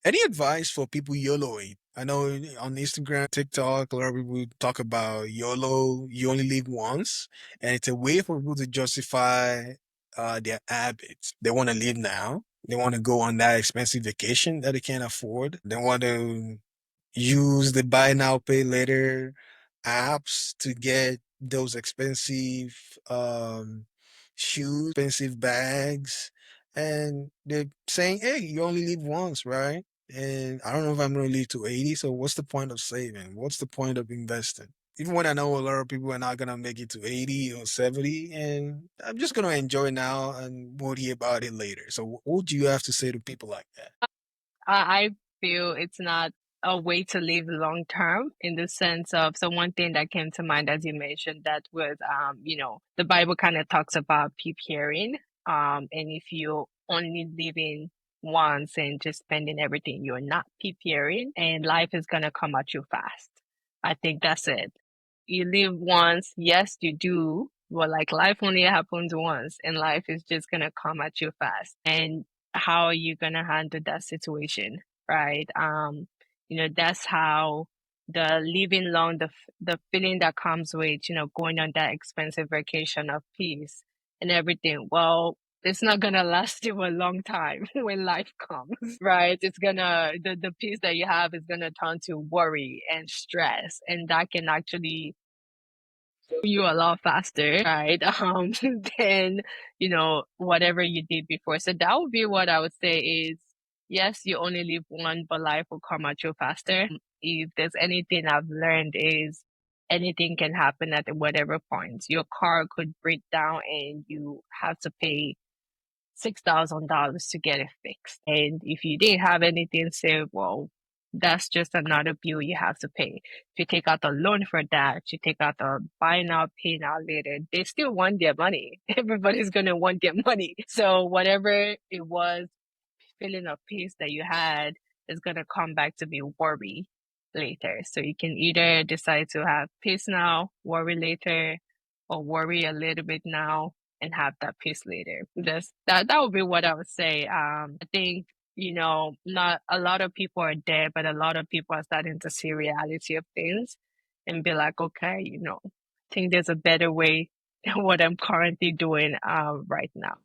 Any advice for people YOLOing? I know on Instagram, TikTok, a lot of people talk about YOLO, you only live once, and it's a way for people to justify their habits. They want to live now. They want to go on that expensive vacation that they can't afford. They want to use the buy now, pay later apps to get those expensive shoes, expensive bags. And they're saying, hey, you only live once, right? And I don't know if I'm going to live to 80. So what's the point of saving? What's the point of investing? Even when I know a lot of people are not going to make it to 80 or 70, and I'm just going to enjoy now and worry about it later. So what do you have to say to people like that? I feel it's not a way to live long term in the sense of, so one thing that came to mind as you mentioned that was the Bible kind of talks about preparing. And if you only living once and just spending everything, you're not preparing and life is gonna come at you fast. I think that's it. You live once, yes, you do. But like life only happens once and life is just gonna come at you fast. And how are you gonna handle that situation, right? That's how the living long, the feeling that comes with, going on that expensive vacation of peace and everything. Well, it's not gonna last you a long time when life comes, right? The peace that you have is gonna turn to worry and stress, and that can actually you a lot faster, right? Than, whatever you did before. So that would be what I would say is, yes, you only live one, but life will come at you faster. If there's anything I've learned is anything can happen at whatever point. Your car could break down and you have to pay $6,000 to get it fixed. And if you didn't have anything saved, well, that's just another bill you have to pay. If you take out a loan for that, you take out a buy now, pay now later, they still want their money. Everybody's going to want their money. So whatever it was, feeling of peace that you had is going to come back to be worry later. So you can either decide to have peace now, worry later, or worry a little bit now and have that peace later. That would be what I would say. I think, not a lot of people are there, but a lot of people are starting to see reality of things and be like, okay, I think there's a better way than what I'm currently doing right now.